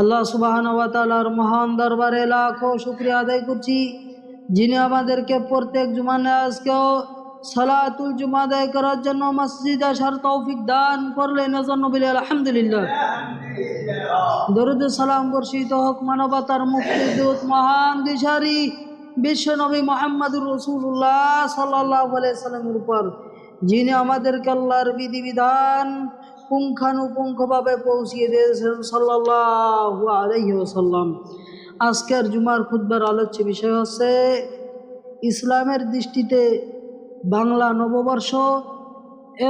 আল্লাহ সুবহানাহু ওয়া তাআলার মহান দরবারে লাখো শুকরিয়া আদায় করছি, যিনি আমাদেরকে প্রত্যেক জুমার নামাজকেও সালাতুল জুমা আদায় করার জন্য মসজিদে আসার তৌফিক দান করলেন। এজন্য বলি আলহামদুলিল্লাহ। দরুদ ও সালাম বর্ষিত হোক মানবতার মুক্তিদূত মহান দিশারি বিশ্ব নবী মুহাম্মদুর রাসূলুল্লাহ সাল্লাল্লাহু আলাইহি সাল্লামের উপর, যিনি আমাদেরকে আল্লাহর বিধিবিধান পুঙ্খানুপুঙ্খভাবে পৌঁছিয়ে দিয়েছেন সাল্লাল্লাহু আলাইহি ওয়াসাল্লাম। আজকের জুমার খুতবার আলোচ্য বিষয় হচ্ছে ইসলামের দৃষ্টিতে বাংলা নববর্ষ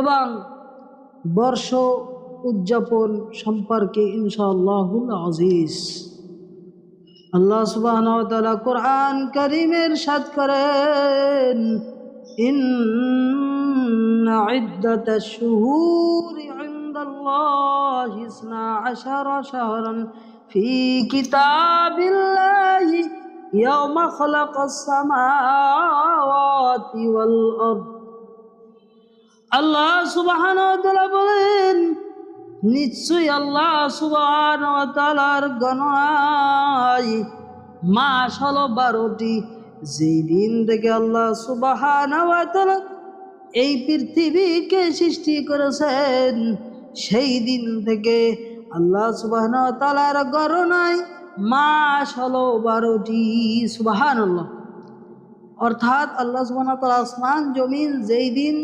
এবং বর্ষ উদযাপন সম্পর্কে ইনশাআল্লাহুল আজিজ। আল্লাহ সুবহানাহু ওয়া তাআলা কোরআন কারীমের ইরশাদ করেন, ইন্না ইদ্দাতাশ শুহুরি ইনদাল্লাহি 12 শাহরান ফি কিতাবিল্লাহি ইয়াওমা খালাকাস সামাওয়াতি ওয়াল আরদ। আল্লাহ সুবহানাহু ওয়া তাআলা বলেন, নিশ্চয়ই আল্লাহ সুবহানাহু ওয়া তাআলার গণনায় মাস হলো 12টি। যেই দিন থেকে আল্লাহ সুবহানাহু ওয়া তাআলা এই পৃথিবীকে সৃষ্টি করেছেন, সেই দিন থেকে আল্লাহ সুবহানাহু ওয়া তাআলার গণনায় মাস হলো 12টি। সুবহানাল্লাহ। অর্থাৎ আল্লাহ সুবহানাহু ওয়া তাআলা আসমান জমিন যেই দিন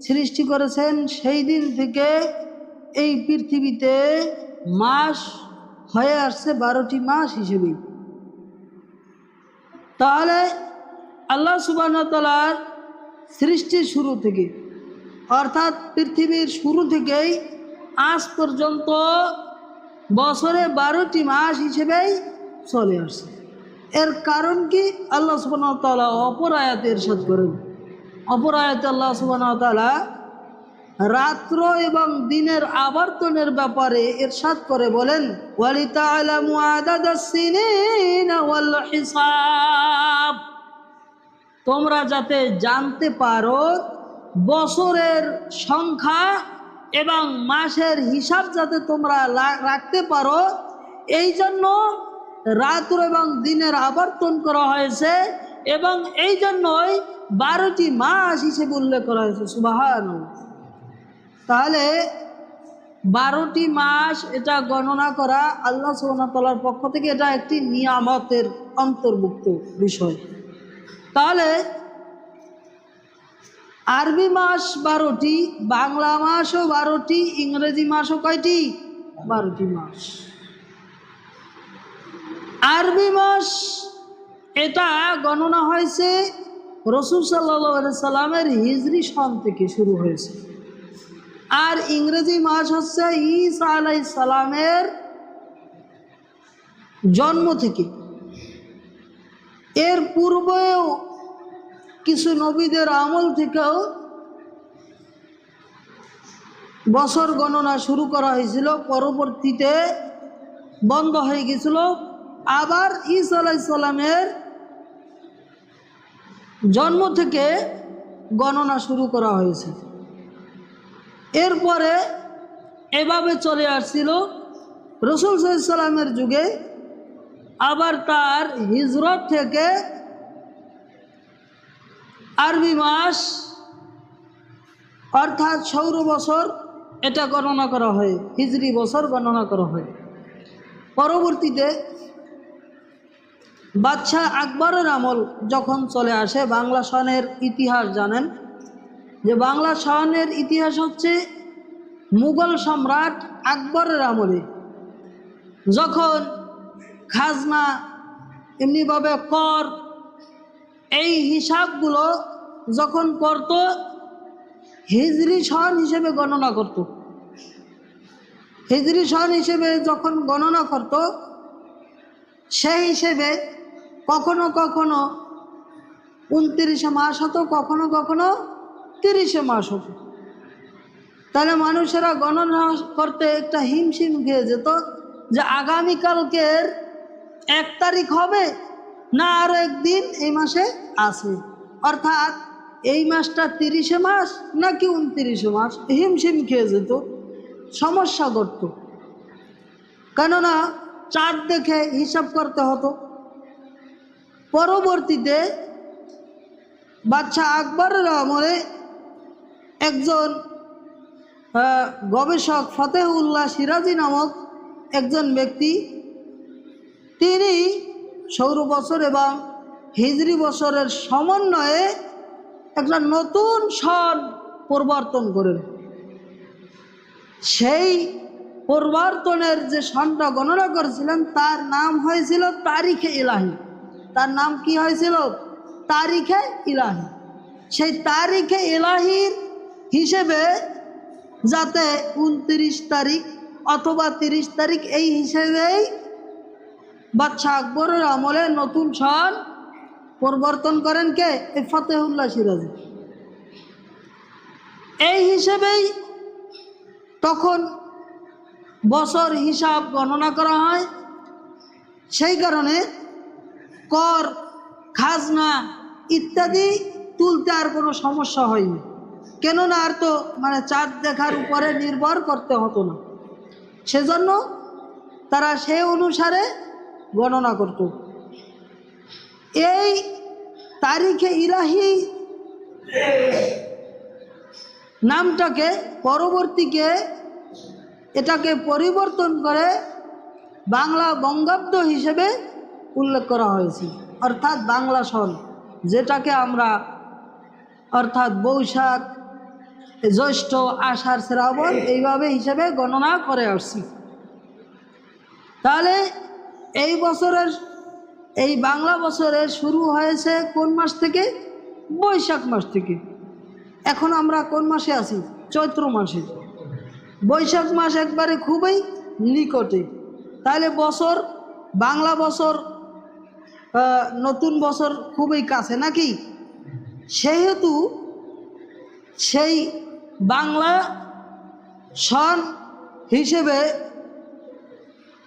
সৃষ্টি করেছেন, সেই দিন থেকে এই পৃথিবীতে মাস হয়ে আসছে 12টি মাস হিসেবে। তাহলে আল্লাহ সুবহানাহু ওয়া তাআলার সৃষ্টির শুরু থেকে, অর্থাৎ পৃথিবীর শুরু থেকেই আজ পর্যন্ত বছরে 12টি মাস হিসেবেই চলে আসছে। এর কারণ কি? আল্লাহ সুবহানাহু ওয়া তাআলা অপর আয়াতে ইরশাদ করেন। অপর আয়াতে আল্লাহ সুবহানাহু ওয়া তাআলা রাত্র এবং দিনের আবর্তনের ব্যাপারে ইরশাদ করে বলেন, ওয়ালিতা'লামু আদাদাস সিনিনা ওয়াল হিসাব। তোমরা যাতে জানতে পারো বছরের সংখ্যা এবং মাসের হিসাব যাতে তোমরা রাখতে পারো, এই জন্য রাত্র এবং দিনের আবর্তন করা হয়েছে এবং এই জন্যই 12টি মাস হিসেবে উল্লেখ করা হয়েছে। সুবহানাল্লাহ। তাহলে 12টি মাস এটা গণনা করা আল্লাহ সুবহানাহু ওয়া তাআলার পক্ষ থেকে এটা একটি নিয়ামতের অন্তর্ভুক্ত বিষয়। তাহলে আরবি মাস 12টি, বাংলা মাসও 12টি, ইংরেজি মাসও কয়টি? 12টি মাস। আরবি মাস এটা গণনা হয়েছে রাসূল সাল্লাল্লাহু আলাইহি সাল্লামের হিজরি সন থেকে শুরু হয়েছে। আর ইংরেজি মাস হচ্ছে ঈসা আলাইহিস সালামের জন্ম থেকে। এর পূর্বেও কিছু নবীদের আমল থেকেও বছর গণনা শুরু করা হয়েছিল, পরবর্তীতে বন্ধ হয়ে গেছিল। আবার ঈসা আলাইহিস সালামের জন্ম থেকে গণনা শুরু করা হয়েছে। এরপরে এভাবে চলে আসছিল রাসূল সাল্লাল্লাহু আলাইহি সাল্লামের যুগে। আবার তার হিজরত থেকে আরবি মাস অর্থাৎ সৌর বছর এটা গণনা করা হয়, হিজরি বছর গণনা করা হয়। পরবর্তীতে বাদশাহ আকবরের আমল যখন চলে আসে, বাংলা সনের ইতিহাস জানেন যে বাংলা সনের ইতিহাস হচ্ছে মুঘল সম্রাট আকবরের আমলে যখন খাজনা এমনিভাবে কর এই হিসাবগুলো যখন করত, হিজরি সন হিসেবে গণনা করত। হিজরি সন হিসেবে যখন গণনা করত, সেই হিসেবে কখনো কখনো 29 মাস হতো, কখনো কখনো 30 মাস হতো। তাহলে মানুষেরা গণনা করতে একটা হিমশিম খেয়ে যেত যে আগামীকালকের 1 তারিখ হবে না আরো একদিন এই মাসে আছে, অর্থাৎ এই মাসটা 30 মাস নাকি 29 মাস, হিমশিম খেয়ে যেত, সমস্যা করত। কেননা চাঁদ দেখে হিসাব করতে হতো। পরবর্তীতে বাদশাহ আকবরের আমলে একজন গবেষক ফতেহুল্লাহ সিরাজি নামক একজন ব্যক্তি, তিনি সৌর বছর এবং হিজরি বছরের সমন্বয়ে একটা নতুন সন পরিবর্তন করেন। সেই পরিবর্তনের যে সনটা গণনা করেছিলেন তার নাম হয়েছিল তারিখে ইলাহি। তার নাম কি হয়েছিল? তারিখে ইলাহি। সেই তারিখে ইলাহির হিসেবে যাতে 29 তারিখ অথবা 30 তারিখ এই হিসেবেই বাদশাহ আকবরের আমলে নতুন সন পরিবর্তন করেন কে? এই ফতেহুল্লাহ সিরাজি। এই হিসেবেই তখন বছর হিসাব গণনা করা হয়। সেই কারণে কর, খাজনা ইত্যাদি তুলতে আর কোনো সমস্যা হয়নি, কেননা আর তো চাঁদ দেখার উপরে নির্ভর করতে হতো না। সেজন্য তারা সেই অনুসারে গণনা করত। এই তারিখে ইলাহি নামটাকে পরবর্তীকে এটাকে পরিবর্তন করে বাংলা বঙ্গাব্দ হিসেবে উল্লেখ করা হয়েছে, অর্থাৎ বাংলা সন, যেটাকে আমরা অর্থাৎ বৈশাখ, জ্যৈষ্ঠ, আষাঢ়, শ্রাবণ এইভাবে হিসেবে গণনা করে আসছি। তাহলে এই বছরের এই বাংলা বছরের শুরু হয়েছে কোন মাস থেকে? বৈশাখ মাস থেকে। এখন আমরা কোন মাসে আছি? চৈত্র মাসে। বৈশাখ মাস একবারে খুবই নিকটে। তাহলে বছর, বাংলা বছর, নতুন বছর খুবই কাছে নাকি? সেহেতু সেই বাংলা সন হিসেবে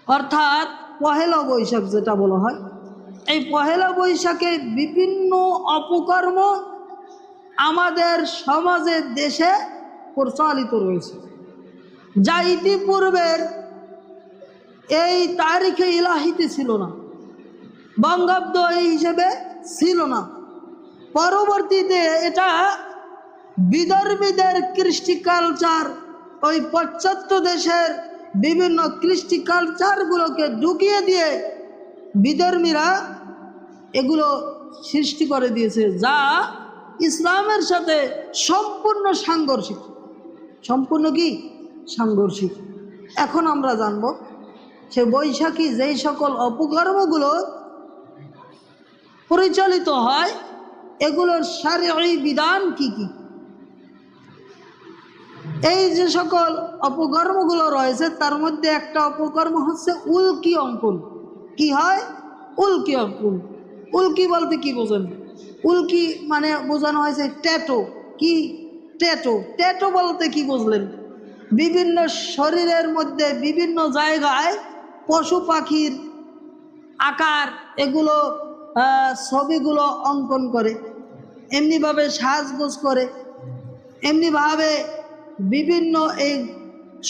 অর্থাৎ পহেলা বৈশাখ যেটা বলা হয়, এই পহেলা বৈশাখে বিভিন্ন অপকর্ম আমাদের সমাজে, দেশে প্রচলিত রয়েছে, যা ইতিপূর্বের এই তারিখে ইলাহিতে ছিল না, বঙ্গাব্দ এই হিসেবে ছিল না। পরবর্তীতে এটা বিদর্মীদের কৃষ্টি কালচার, ওই পাশ্চাত্য দেশের বিভিন্ন কৃষ্টি কালচারগুলোকে ঢুকিয়ে দিয়ে বিদর্মীরা এগুলো সৃষ্টি করে দিয়েছে, যা ইসলামের সাথে সম্পূর্ণ সাংঘর্ষিক। সম্পূর্ণ কি? সাংঘর্ষিক। এখন আমরা জানব সে বৈশাখী যেই সকল অপকর্মগুলো পরিচালিত হয় এগুলোর শারঈ বিধান কি কি। এই যে সকল অপকর্মগুলো রয়েছে তার মধ্যে একটা অপকর্ম হচ্ছে উল্কি অঙ্কন। কি হয়? উল্কি অঙ্কন। উল্কি বলতে কি বোঝেন? উল্কি মানে বোঝানো হয়েছে ট্যাটু। কি ট্যাটু? ট্যাটু বলতে কি বুঝলেন? বিভিন্ন শরীরের মধ্যে বিভিন্ন জায়গায় পশু পাখির আকার এগুলো ছবিগুলো অঙ্কন করে, এমনিভাবে সাজগোজ করে, এমনিভাবে বিভিন্ন এই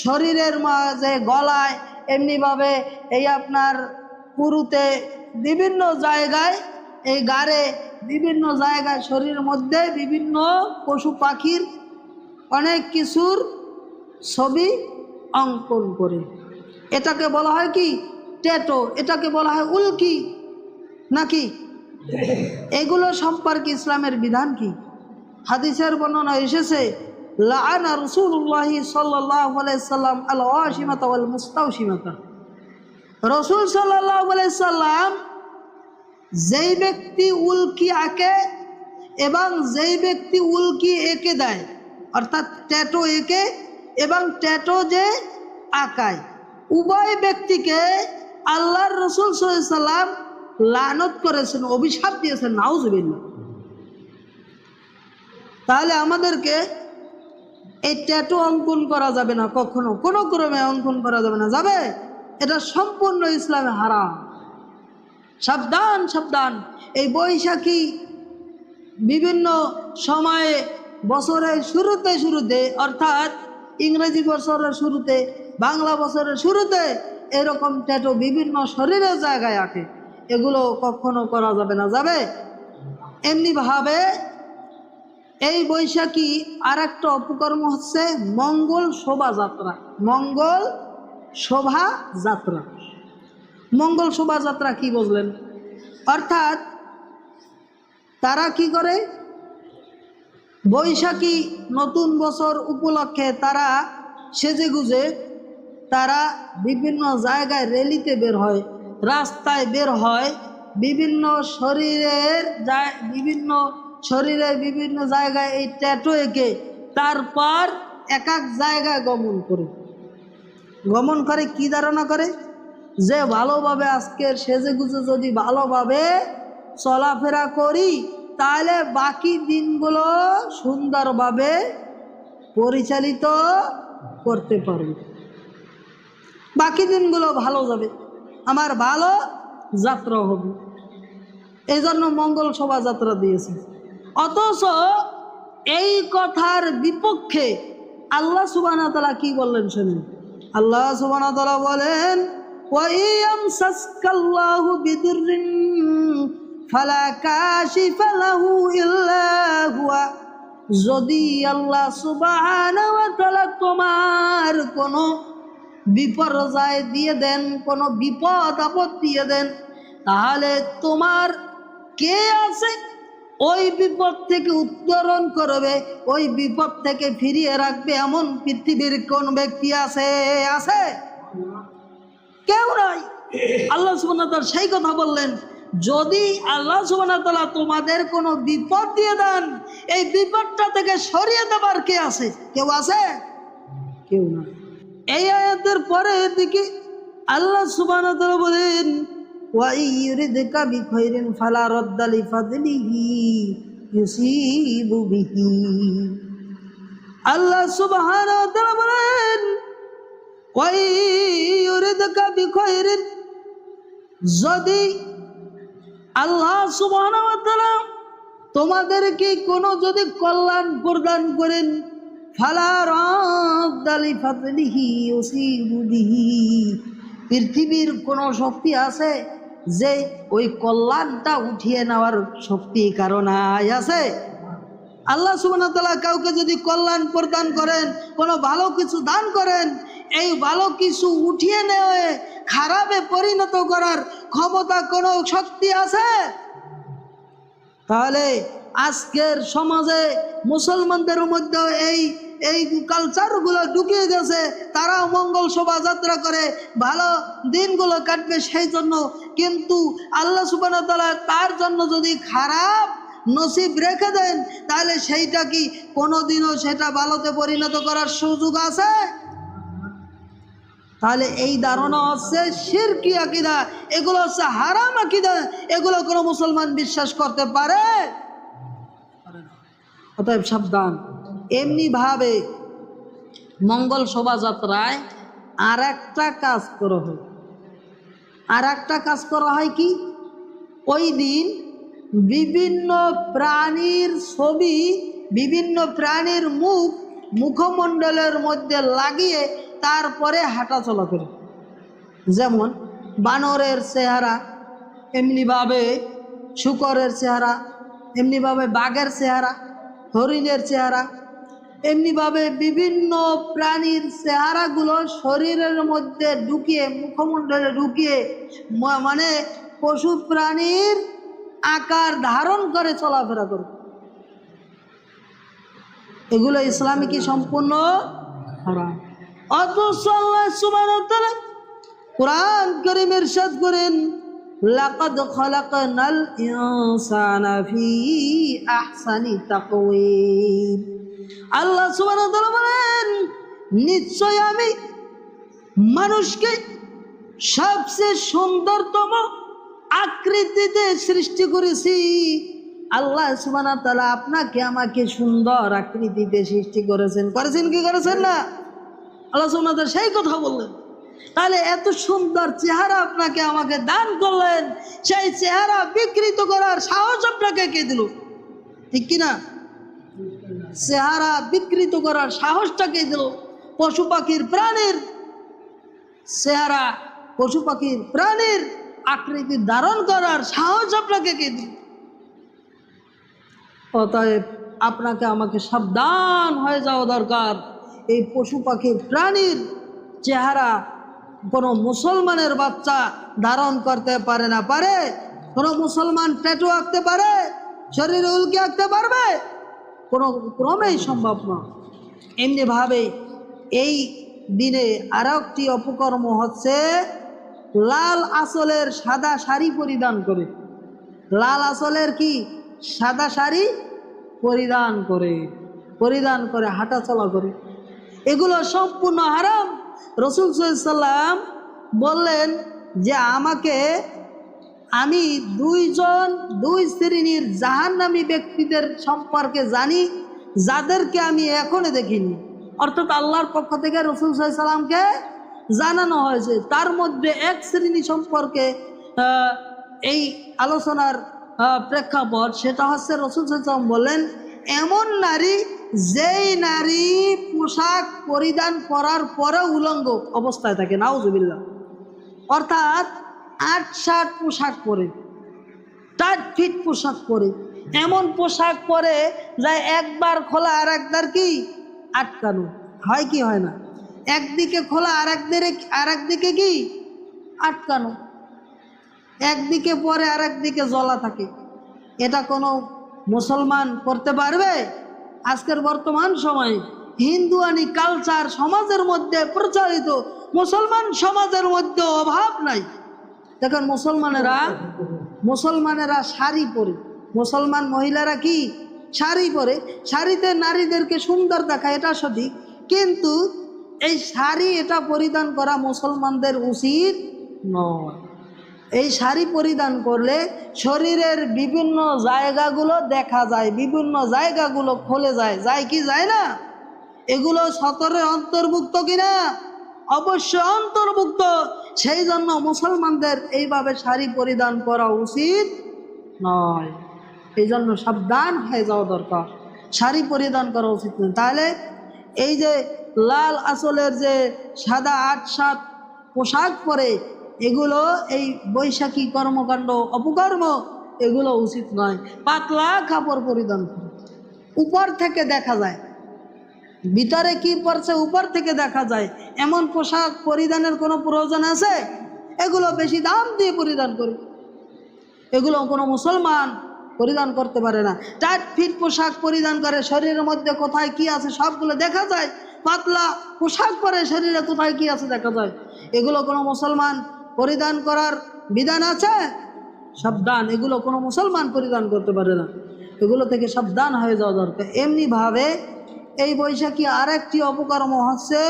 শরীরের মাঝে, গলায়, এমনিভাবে এই আপনার পুরুতে, বিভিন্ন জায়গায়, এই গাড়ে, বিভিন্ন জায়গায় শরীরের মধ্যে বিভিন্ন পশু পাখির অনেক কিছুর ছবি অঙ্কন করে। এটাকে বলা হয় কি? ট্যাটু। এটাকে বলা হয় উল্কি নাকি? এগুলো সম্পর্কে ইসলামের বিধান কি? হাদিসের বর্ণনা এসেছে, লাআনা রাসূলুল্লাহ সাল্লাল্লাহু আলাইহি সাল্লাম আল ওয়াশিমাতা ওয়াল মুস্তাওশিমাতা। রাসূল সাল্লাল্লাহু আলাইহি সাল্লাম যেই ব্যক্তি উল্কি আঁকে এবং যেই ব্যক্তি উল্কি এঁকে দেয়, অর্থাৎ ট্যাটু এঁকে এবং ট্যাটু যে আঁকায়, উভয় ব্যক্তিকে আল্লাহর রাসূল সাল্লাল্লাহু আলাইহি সাল্লাম লানত করেছেন, অভিশাপ দিয়েছেন। নাউযুবিল্লাহ। তাহলে আমাদেরকে এই ট্যাটু অঙ্কন করা যাবে না, কখনো কোনো ক্রমে অঙ্কন করা যাবে না। যাবে? এটা সম্পূর্ণ ইসলামে হারাম। সাবধান, সাবধান। এই বৈশাখী বিভিন্ন সময়ে বছরের শুরুতে অর্থাৎ ইংরেজি বছরের শুরুতে, বাংলা বছরের শুরুতে এরকম ট্যাটু বিভিন্ন শরীরের জায়গায় আঁকে, এগুলো কখনো করা যাবে না। যাবে? এমনিভাবে এই বৈশাখী আর একটা অপকর্ম হচ্ছে মঙ্গল শোভাযাত্রা। মঙ্গল শোভাযাত্রা, মঙ্গল শোভাযাত্রা কি বুঝলেন? অর্থাৎ তারা কি করে, বৈশাখী নতুন বছর উপলক্ষে তারা সেজেগুজে তারা বিভিন্ন জায়গায় র্যালিতে বের হয়, রাস্তায় বের হয়, বিভিন্ন শরীরের বিভিন্ন জায়গায় এই ট্যাটু এঁকে তারপর এক এক জায়গায় গমন করে কি ধারণা করে যে ভালোভাবে আজকের সেজেগুজে যদি ভালোভাবে চলাফেরা করি তাহলে বাকি দিনগুলো সুন্দরভাবে পরিচালিত করতে পারবে, বাকি দিনগুলো ভালো যাবে, আমার ভালো যাত্রা হবে। এই জন্য মঙ্গল শোভাযাত্রা দিয়েছে। অথচ এই কথার বিপক্ষে আল্লাহ সুবহানাহু ওয়া তাআলা কি বললেন শুনুন। আল্লাহ সুবহানাহু ওয়া তাআলা বলেন, ওয়াইয়ামসাসকাল্লাহু বিদুররিন ফালা কাশিফা লাহু ইল্লা হুয়া, যদি আল্লাহ সুবহানাহু ওয়া তাআলা তোমার কোনো বিপর্যয় দিয়ে দেন, কোনো বিপদ আপদ দিয়ে দেন, তাহলে তোমার কে আছে ওই বিপদ থেকে উত্তরণ করবে, ওই বিপদ থেকে ফিরিয়ে রাখবে এমন পৃথিবীর কোন ব্যক্তি আছে? আছে? কেউ নাই। আল্লাহ সুবহানাহু ওয়া তাআলা সেই কথা বললেন, যদি আল্লাহ সুবহানাহু ওয়া তাআলা তোমাদের কোনো বিপদ দিয়ে দেন, এই বিপদটা থেকে সরিয়ে দেবার কে আছে? কেউ আছে? কেউ না। এই আয়াতের পরে দিকে আল্লাহ সুবহানাহু ওয়া তাআলা বলেন, ওয়া ইউরিদকা বিখাইরিন ফালা রাদ্দা লিফাদলিহি ইউসিবু বিহি। আল্লাহ সুবহানাহু ওয়া তাআলা বলেন, ওয়া ইউরিদকা বিখাইরিন, যদি আল্লাহ সুবহানাহু ওয়া তাআলা তোমাদেরকে কোনো যদি কল্যাণ প্রদান করেন, ফালা রাদ্দা লিফাদলিহি ইউসিবু বিহি, পৃথিবীর কোনো শক্তি আছে যে ওই কল্যাণটা উঠিয়ে নেওয়ার শক্তি কারো নাই? আছে? আল্লাহ সুবহানাহু ওয়া তাআলা কাউকে যদি কল্যাণ প্রদান করেন, কোনো ভালো কিছু দান করেন, এই ভালো কিছু উঠিয়ে নেওয়া খারাপে পরিণত করার ক্ষমতা কোনো শক্তি আছে? তাহলে আজকের সমাজে মুসলমানদের মধ্যে এই কালচারগুলো ঢুকিয়ে গেছে, তারাও মঙ্গল শোভাযাত্রা করে ভালো দিনগুলো কাটবে সেই জন্য। কিন্তু আল্লাহ সুবহানাহু ওয়া তাআলা তার জন্য যদি খারাপ নসিব রেখে দেন, তাহলে সেইটা কি কোনোদিনও সেটা ভালোতে পরিণত করার সুযোগ আছে? তাহলে এই ধারণা হচ্ছে শিরকি আকীদা, এগুলো হচ্ছে হারাম আকীদা, এগুলো কোনো মুসলমান বিশ্বাস করতে পারে? অতএব সাবধান। এমনি ভাবে মঙ্গল শোভাযাত্রায় আর একটা কাজ করা হয়, কি? ওই দিন বিভিন্ন প্রাণীর ছবি, বিভিন্ন প্রাণীর মুখমণ্ডলের মধ্যে লাগিয়ে তারপরে হাঁটা চলা করে। যেমন বানরের চেহারা, এমনিভাবে শূকরের চেহারা, এমনিভাবে বাঘের চেহারা, হরিণের চেহারা, এমনিভাবে বিভিন্ন প্রাণীর চেহারাগুলো শরীরের মধ্যে ঢুকিয়ে, মুখমণ্ডলে ঢুকিয়ে, মানে পশু প্রাণীর আকার ধারণ করে চলাফেরা করে। এগুলো ইসলামে কি সম্পূর্ণ হারাম। অথচ আল্লাহ সুবহানাহু ওয়া তাআলা কুরআন কারীম ইরশাদ করেন, লাকাদ খালাকনাল ইনসানা ফি আহসানি তাকওয়িম। আল্লাহ সুবহানাহু ওয়া তাআলা বলেন, নিশ্চয় আমি মানুষকে সবচেয়ে সুন্দরতম আকৃতিতে সৃষ্টি করেছি। আল্লাহ সুবহানাহু ওয়া তাআলা আপনাকে আমাকে সুন্দর আকৃতিতে সৃষ্টি করেছেন কি করেছেন না? আল্লাহ সুবহানাহু ওয়া তাআলা সেই কথা বললেন। তাহলে এত সুন্দর চেহারা আপনাকে আমাকে দান করলেন, সেই চেহারা বিকৃত করার সাহস আপনাকে কে দিল? ঠিক কিনা? চেহারা বিকৃত করার সাহসটা কে দিল? পশু পাখির প্রাণীর চেহারা পশু পাখির প্রাণীর আকৃতি ধারণ করার সাহস আপনাকে কে দিল? অতএব আপনাকে আমাকে সাবধান হয়ে যাওয়া দরকার। এই পশু পাখির প্রাণীর চেহারা কোনো মুসলমানের বাচ্চা ধারণ করতে পারে না? পারে? কোনো মুসলমান ট্যাটু আঁকতে পারে? শরীরে উল্কি আঁকতে পারবে? কোনো ক্রমেই সম্ভব না। এমনিভাবে এই দিনে আরও একটি অপকর্ম হচ্ছে, লাল আঁচলের সাদা শাড়ি পরিধান করে। লাল আঁচলের কি সাদা শাড়ি পরিধান করে হাঁটা চলা করে। এগুলো সম্পূর্ণ হারাম। রাসূল সাল্লাল্লাহু আলাইহি ওয়াসাল্লাম বললেন যে আমি দুই শ্রেণীর জাহান্নামী ব্যক্তিদের সম্পর্কে জানি, যাদেরকে আমি এখনো দেখিনি। অর্থাৎ আল্লাহর পক্ষ থেকে রাসূল সাল্লাল্লাহু আলাইহি ওয়াসাল্লামকে জানানো হয়েছে। তার মধ্যে এক শ্রেণী সম্পর্কে এই আলোচনার প্রেক্ষাপট, সেটা হচ্ছে রাসূল সাল্লাল্লাহু আলাইহি ওয়াসাল্লাম বলেন, এমন নারী যেই নারী পোশাক পরিধান করার পরে উলঙ্গ অবস্থায় থাকে, নাউজুবিল্লাহ। অর্থাৎ ৮-৬ পোশাক পরে, ৪ ফিট পোশাক পরে, এমন পোশাক পরে যা একবার খোলা আর একবার কি আটকানো, হয় কি হয় না? একদিকে খোলা আর একদিকে কি আটকানো, একদিকে পরে আর একদিকে জ্বলা থাকে। এটা কোনো মুসলমান করতে পারবে? আজকের বর্তমান সময়ে হিন্দুয়ানি কালচার সমাজের মধ্যে প্রচলিত, মুসলমান সমাজের মধ্যে অভাব নাই। দেখেন মুসলমানেরা শাড়ি পরে, মুসলমান মহিলারা কি শাড়ি পরে, শাড়িতে নারীদেরকে সুন্দর দেখায়, এটা সঠিক। কিন্তু এই শাড়ি এটা পরিধান করা মুসলমানদের উচিত নয়। এই শাড়ি পরিধান করলে শরীরের বিভিন্ন জায়গাগুলো দেখা যায়, বিভিন্ন জায়গাগুলো খুলে যায় কি যায় না? এগুলো সতরে অন্তর্ভুক্ত কিনা? অবশ্যই অন্তর্ভুক্ত। সেই জন্য মুসলমানদের এইভাবে শাড়ি পরিধান করা উচিত নয়। এই জন্য সাবধান হয়ে যাওয়া দরকার, শাড়ি পরিধান করা উচিত নয়। তাহলে এই যে লাল আঁচলের যে সাদা ৮-৭ পোশাক পরে, এগুলো এই বৈশাখী কর্মকাণ্ড অপকর্ম, এগুলো উচিত নয়। পাতলা কাপড় পরিধান করে, উপর থেকে দেখা যায়, ভিতরে কি পড়ছে উপর থেকে দেখা যায়, এমন পোশাক পরিধানের কোনো প্রয়োজন আছে? এগুলো বেশি দাম দিয়ে পরিধান করে, এগুলো কোনো মুসলমান পরিধান করতে পারে না। ৪ ফিট পোশাক পরিধান করে, শরীরের মধ্যে কোথায় কি আছে সবগুলো দেখা যায়। পাতলা পোশাক পরে শরীরে কোথায় কি আছে দেখা যায়। এগুলো কোনো মুসলমান পরিধান করার বিধান আছে? সাবধান, এগুলো কোনো মুসলমান পরিধান করতে পারে না। এগুলো থেকে সাবধান হয়ে যাওয়া দরকার। এমনিভাবে এই বৈশাখী আরেকটি অপকর্ম হচ্ছে,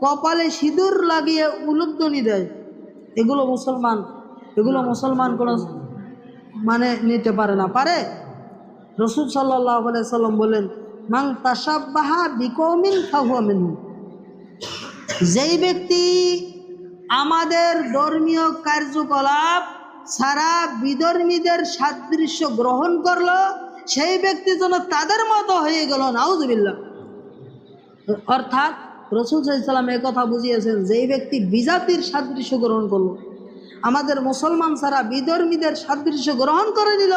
কপালে সিঁদুর লাগিয়ে উলুধ্বনি দেয়। এগুলো মুসলমান কোনো নিতে পারে না। পারে? রাসূল সাল্লাল্লাহু আলাইহি ওয়াসাল্লাম বলেন, মান তাশাব্বাহা বিকওমিন ফাহুয়া মিনহুম। যেই ব্যক্তি আমাদের ধর্মীয় কার্যকলাপ সারা বিধর্মীদের সাদৃশ্য গ্রহণ করলো, সেই ব্যক্তি যেন তাদের মতো হয়ে গেল, নাউজুবিল্লাহ। অর্থাৎ রাসূল সাল্লাল্লাহু আলাইহি ওয়াসাল্লাম কথা বুঝিয়েছেন, যেই ব্যক্তি বিজাতির সাদৃশ্য গ্রহণ করলো, আমাদের মুসলমান সারা বিধর্মীদের সাদৃশ্য গ্রহণ করে নিল,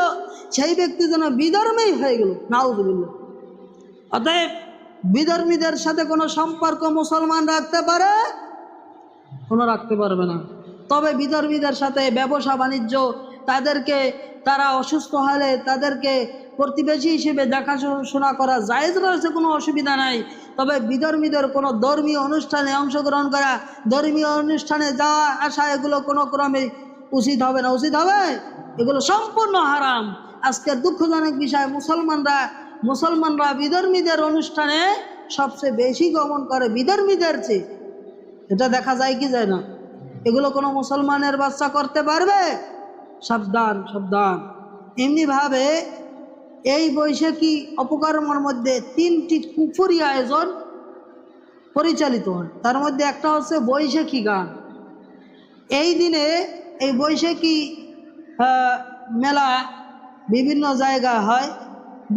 সেই ব্যক্তি যেন বিধর্মী হয়ে গেল, নাউজুবিল্লাহ। অতএব বিধর্মীদের সাথে কোনো সম্পর্ক মুসলমান রাখতে পারে? কোনো রাখতে পারবে না। তবে বিধর্মীদের সাথে ব্যবসা বাণিজ্য, তারা অসুস্থ হলে তাদেরকে প্রতিবেশী হিসেবে দেখাশোনা করা জায়েজ রয়েছে, কোনো অসুবিধা নাই। তবে বিধর্মীদের কোনো ধর্মীয় অনুষ্ঠানে অংশগ্রহণ করা, ধর্মীয় অনুষ্ঠানে যাওয়া আসা, এগুলো কোনো ক্রমে উচিত হবে না। উচিত হবে? এগুলো সম্পূর্ণ হারাম। আজকের দুঃখজনক বিষয়, মুসলমানরা বিধর্মীদের অনুষ্ঠানে সবচেয়ে বেশি গমন করে বিধর্মীদের চেয়ে। এটা দেখা যায় কি যায় না? এগুলো কোনো মুসলমানের বাচ্চা করতে পারবে? সাবধান। এমনিভাবে এই বৈশাখী অপকর্মের মধ্যে 3টি কুফরি আয়োজন পরিচালিত হয়। তার মধ্যে একটা হচ্ছে বৈশাখী গান। এই দিনে এই বৈশাখী মেলা বিভিন্ন জায়গায় হয়।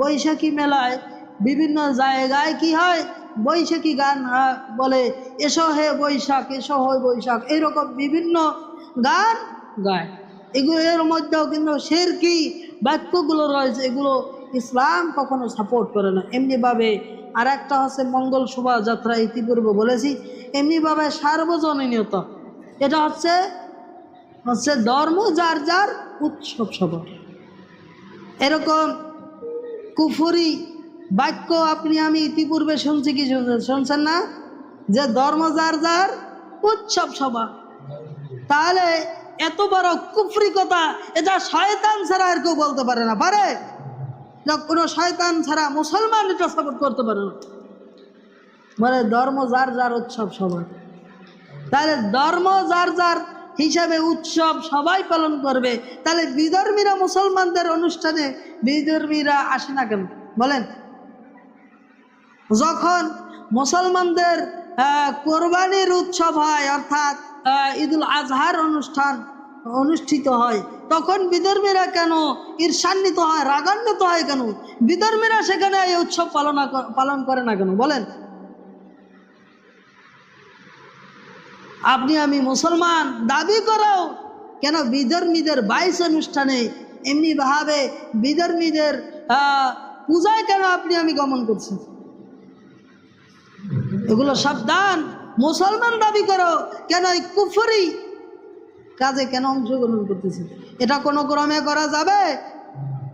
বৈশাখী মেলায় বিভিন্ন জায়গায় কি হয়? বৈশাখী গান বলে, এসো হে বৈশাখ, এসো হে বৈশাখ, এইরকম বিভিন্ন গান গায়। এগুলো এর মধ্যেও কিন্তু শিরকি বাক্যগুলো রয়েছে, এগুলো ইসলাম কখনো সাপোর্ট করে না। এমনিভাবে আর একটা হচ্ছে মঙ্গল শোভাযাত্রা, ইতিপূর্বে বলেছি। এমনিভাবে সার্বজনীনতা, এটা হচ্ছে ধর্ম যার যার উৎসব সবার। এরকম কুফরি বাক্য আপনি আমি ইতিপূর্বে শুনছি, কি শুনছেন না? যে ধর্ম যার যার উৎসব সভা। তাহলে এত বড় কুফরি কথা, এটা শয়তান ছাড়া আর কেউ বলতে পারে না। পারে? কোনো শয়তান ছাড়া মুসলমান এটা সাপোর্ট করতে পারে না। বলে ধর্ম যার যার উৎসব সবার। তাহলে ধর্ম যার যার হিসাবে উৎসব সবাই পালন করবে, তাহলে বিধর্মীরা মুসলমানদের অনুষ্ঠানে বিধর্মীরা আসে না কেন বলেন? যখন মুসলমানদের কোরবানির উৎসব হয়, অর্থাৎ ঈদুল আজহার অনুষ্ঠান অনুষ্ঠিত হয়, তখন বিধর্মীরা কেন ঈর্ষান্বিত হয়, রাগান্বিত হয় কেন? বিধর্মীরা সেখানে এই উৎসব পালন করে না কেন বলেন? আপনি আমি মুসলমান দাবি করো, কেন বিধর্মীদের 22 অনুষ্ঠানে এমনিভাবে বিধর্মীদের পূজায় কেন আপনি আমি গমন করছি? এগুলো সাবধান। মুসলমান দাবি করো, কেন এই কুফরি কাজে কেন অংশগ্রহণ করতেছে? এটা কোনো ক্রমে করা যাবে?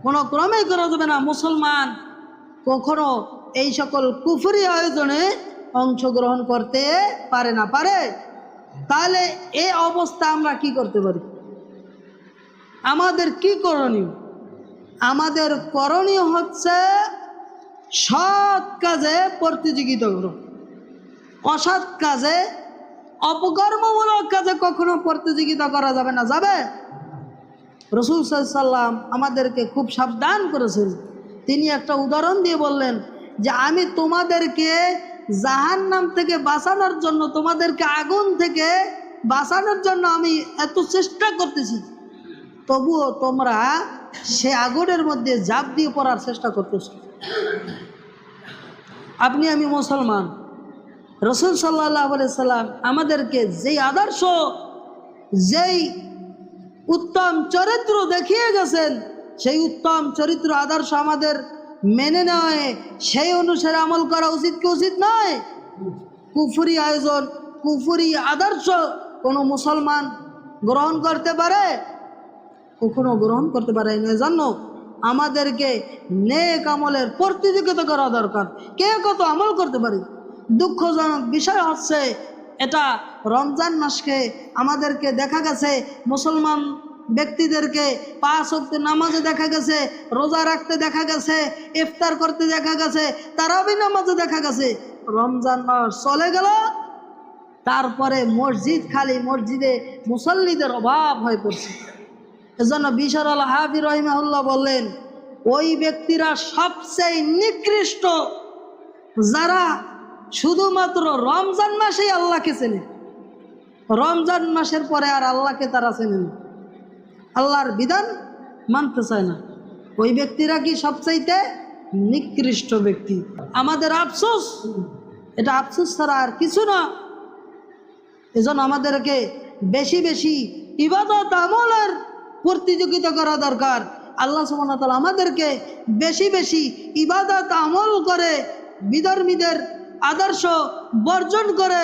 কোনো ক্রমে করা যাবে না। মুসলমান কখনো এই সকল কুফরি আয়োজনে অংশগ্রহণ করতে পারে না। পারে? তাহলে এই অবস্থা আমরা কি করতে পারি? আমাদের কি করণীয়? আমাদের করণীয় হচ্ছে সৎ কাজে প্রতিযোগিতা করো। অসৎ কাজে, অপকর্মমূলক কাজে কখনো প্রতিযোগিতা করা যাবে না। যাবে? রাসূল সাল্লাল্লাহু আলাইহি ওয়াসাল্লাম আমাদেরকে খুব সাবধান করেছেন। তিনি একটা উদাহরণ দিয়ে বললেন যে আমি তোমাদেরকে জাহান্নাম থেকে বাঁচানোর জন্য, তোমাদেরকে আগুন থেকে বাঁচানোর জন্য আমি এত চেষ্টা করতেছি, তবুও তোমরা সে আগুনের মধ্যে ঝাঁপ দিয়ে পড়ার চেষ্টা করতেছো। আপনি আমি মুসলমান, রাসূল সাল্লাল্লাহু আলাইহি সাল্লাম আমাদেরকে যেই আদর্শ, যেই উত্তম চরিত্র দেখিয়ে গেছেন, সেই উত্তম চরিত্র আদর্শ আমাদের মেনে নেয়, সেই অনুসারে আমল করা উচিত কি উচিত নয়? কুফরি আয়োজন, কুফরি আদর্শ কোনো মুসলমান গ্রহণ করতে পারে? কখনো গ্রহণ করতে পারে না। জানো, আমাদেরকে নেক আমলের প্রতিযোগিতা করা দরকার। কে কত আমল করতে পারে। দুঃখজনক বিষয় হচ্ছে, এটা রমজান মাসকে আমাদেরকে দেখা গেছে, মুসলমান ব্যক্তিদেরকে 5 ওয়াক্ত নামাজে দেখা গেছে, রোজা রাখতে দেখা গেছে, ইফতার করতে দেখা গেছে, তারাবি নামাজে দেখা গেছে। রমজান মাস চলে গেল, তারপরে মসজিদ খালি, মসজিদে মুসল্লিদের অভাব হয়ে পড়ছে। এজন্য বিশর আল হাফি রহিমাহুল্লাহ বললেন, ওই ব্যক্তিরা সবচেয়ে নিকৃষ্ট যারা শুধুমাত্র রমজান মাসেই আল্লাহকে চেনে, রমজান মাসের পরে আর আল্লাহকে তারা চেনে না, আল্লাহর বিধান মানতে চায় না। ওই ব্যক্তিরা কি সবচাইতে নিকৃষ্ট ব্যক্তি। আমাদের আফসোস, এটা আফসোস ছাড়া আর কিছু না। এজন্য আমাদেরকে বেশি বেশি ইবাদত আমলের প্রতিযোগিতা করা দরকার। আল্লাহ সুবহানাহু ওয়া তাআলা আমাদেরকে বেশি বেশি ইবাদত আমল করে বিধর্মীদের আদর্শ বর্জন করে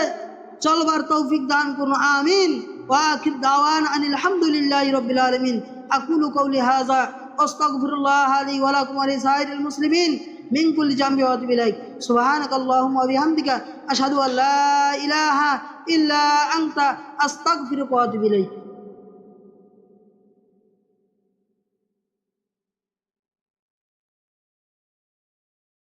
চলবার তৌফিক দান করুন। আমিন। ওয়া আখির দাওয়ানা আনিল হামদুলিল্লাহি রাব্বিল আলামিন। আকুলু কওলি হাযা আস্তাগফিরুল্লাহ লি ওয়া লাকুম ওয়া লিসাইরিল মুসলিমিন মিন কুল্লি জামবি ওয়া আতুবু ইলাইক। সুবহানাকাল্লাহুম্মা ওয়া বিহামদিকা আশহাদু আল্লা ইলাহা ইল্লা আনতা আস্তাগফিরুকা ওয়া আতুবু ইলাইক।